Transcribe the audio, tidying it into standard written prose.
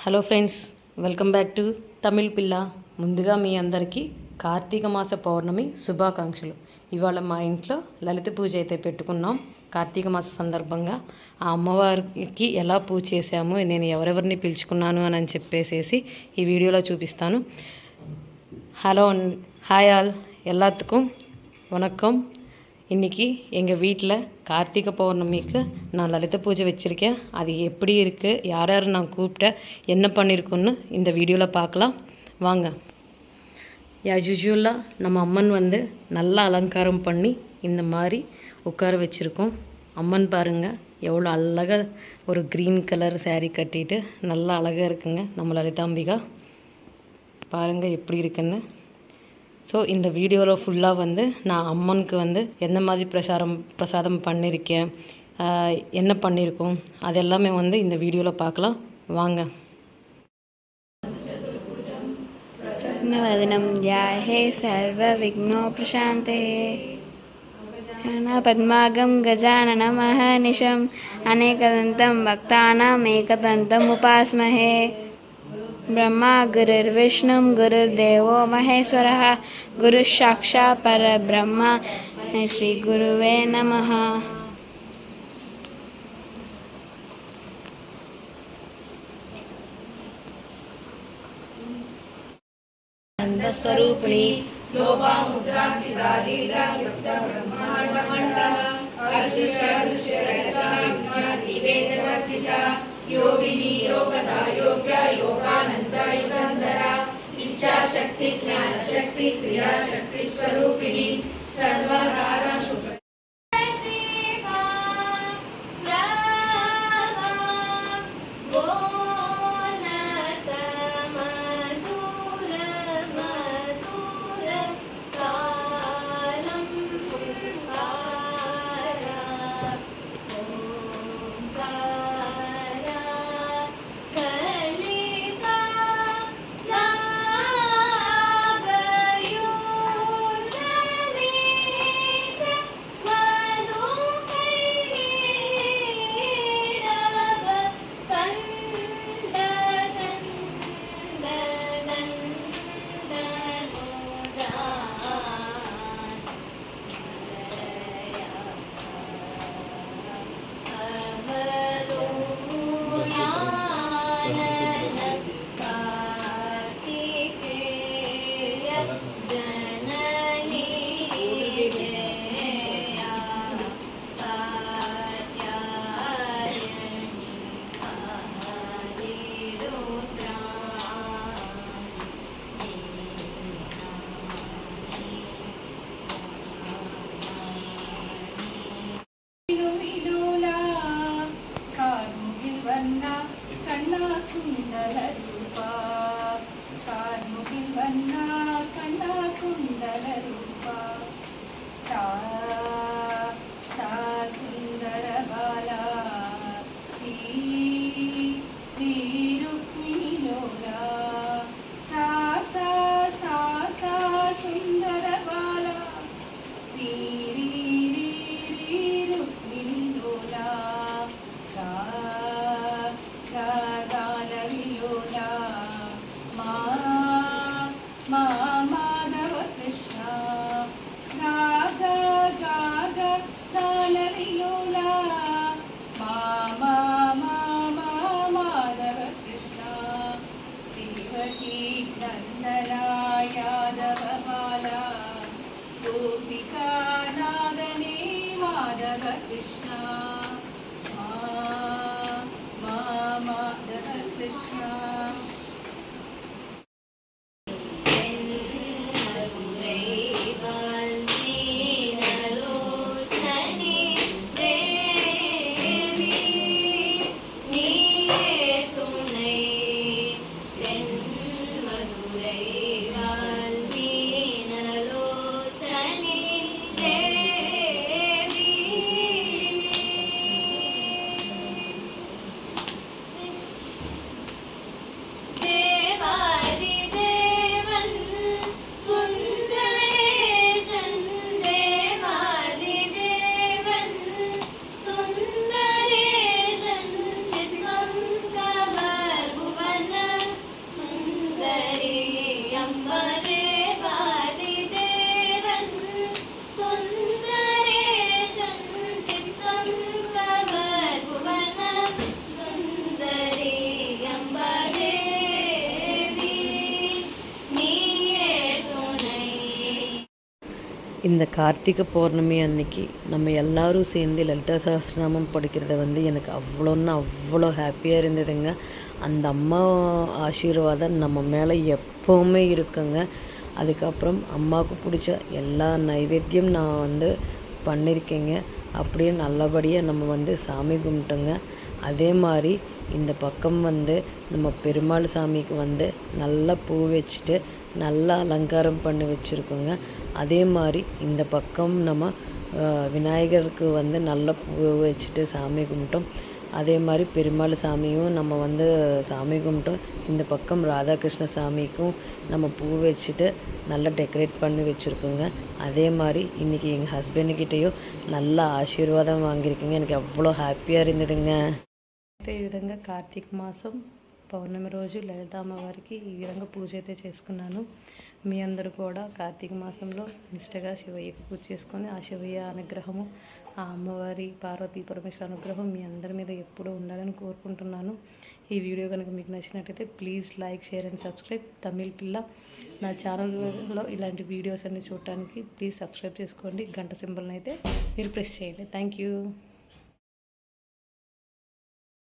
Hello friends, welcome back to Tamil పిల్ల. ముందుగా మీ అందరికీ కార్తీక మాస పౌర్ణమి శుభాకాంక్షలు. ఇవాళ మా ఇంట్లో లలిత పూజ అయితే పెట్టుకున్నాం. కార్తీక మాస సందర్భంగా ఆ అమ్మవారికి ఎలా పూజ చేశాము, నేను ఎవరెవరిని పిలుచుకున్నాను అని చెప్పేసి ఈ వీడియోలో చూపిస్తాను. ஹலோ, ஹாய் ஆல், எல்லாத்துக்கும் வணக்கம். இன்றைக்கி எங்கள் வீட்டில் கார்த்திகை பௌர்ணமிக்கு நான் லலித பூஜை வச்சுருக்கேன். அது எப்படி இருக்குது, யார் யார் நான் கூப்பிட்டேன், என்ன பண்ணியிருக்கோன்னு இந்த வீடியோவில் பார்க்கலாம் வாங்க. யூஸ்வலாக நம்ம அம்மன் நல்லா அலங்காரம் பண்ணி இந்த மாதிரி உட்கார வச்சுருக்கோம். அம்மன் பாருங்கள் எவ்வளோ அழகாக ஒரு க்ரீன் கலர் saree கட்டிட்டு நல்லா அழகாக இருக்குங்க நம்ம லலிதாம்பிகா. பாருங்கள் எப்படி இருக்குன்னு. ஸோ இந்த வீடியோவில் ஃபுல்லாக நான் அம்மனுக்கு எந்த மாதிரி பிரசாதம் பண்ணியிருக்கேன், என்ன பண்ணியிருக்கோம், அது எல்லாமே இந்த வீடியோவில் பார்க்கலாம் வாங்க. வதனம் யாஹே சர்வ விக்னோ பிரசாந்தே பத்மாகம் கஜானனம் அஹர்நிஷம் அநேகதந்தம் பக்தானாம் ஏகதந்தம் உபாஸ்மஹே. ब्रह्मा गुरुर्विष्णु गुरुर्देवो महेश्वरः गुरुः साक्षात् परब्रह्म श्री गुरुवे नमः. स्वरूपिणी योगिनी योगदा योग्या योगानंदा युगंधरा इच्छा शक्ति ज्ञान शक्ति क्रिया शक्ति स्वरूपिणी सर्वधारा शुभ இந்த கார்த்திகை பௌர்ணமி அன்னைக்கு நம்ம எல்லாரும் சேர்ந்து லலிதா சஹஸ்ரநாமம் படிக்கிறத வந்து எனக்கு அவ்வளோ ஹாப்பியாக இருந்ததுங்க. அந்த அம்மா ஆசீர்வாதம் நம்ம மேலே எப்போவுமே இருக்குங்க. அதுக்கப்புறம் அம்மாவுக்கு பிடிச்ச எல்லா நைவேத்தியம் நான் வந்து பண்ணியிருக்கேங்க. அப்படியே நல்லபடியாக நம்ம வந்து சாமி கும்பிட்டோங்க. அதே மாதிரி இந்த பக்கம் வந்து நம்ம பெருமாள் சாமிக்கு வந்து நல்லா பூ வச்சுட்டு நல்லா அலங்காரம் பண்ணி வச்சுருக்கோங்க. அதே மாதிரி இந்த பக்கம் நம்ம விநாயகருக்கு வந்து நல்லா பூ வச்சுட்டு சாமி கும்பிட்டோம். அதே மாதிரி பெருமாள் சாமியும் நம்ம வந்து சாமி கும்பிட்டோம். இந்த பக்கம் ராதாகிருஷ்ண சாமிக்கும் நம்ம பூ வச்சுட்டு நல்லா டெக்கரேட் பண்ணி வச்சுருக்கோங்க. அதே மாதிரி இன்றைக்கி எங்கள் ஹஸ்பண்டுக்கிட்டேயும் நல்லா ஆசீர்வாதம் வாங்கியிருக்குங்க. எனக்கு அவ்வளோ ஹாப்பியாக இருந்ததுங்க. అయితే ఈ విధంగా కార్తీక మాసం పౌర్ణమి రోజు లలిత అమ్మవారికి ఈ విధంగా పూజ అయితే చేసుకున్నాను. మీ అందరూ కూడా కార్తీక మాసంలో నిష్టగా శివయ్యకి పూజ చేసుకొని ఆ శివయ్య అనుగ్రహము, ఆ అమ్మవారి పార్వతీ పరమేశ్వర అనుగ్రహం మీ అందరి మీద ఎప్పుడూ ఉండాలని కోరుకుంటున్నాను. ఈ వీడియో కనుక మీకు నచ్చినట్టయితే please like, share and subscribe Tamil పిల్ల. నా ఛానల్లో ఇలాంటి వీడియోస్ అన్ని చూడటానికి ప్లీజ్ సబ్స్క్రైబ్ చేసుకోండి. గంట సింబల్ని అయితే మీరు ప్రెస్ చేయండి. Thank you.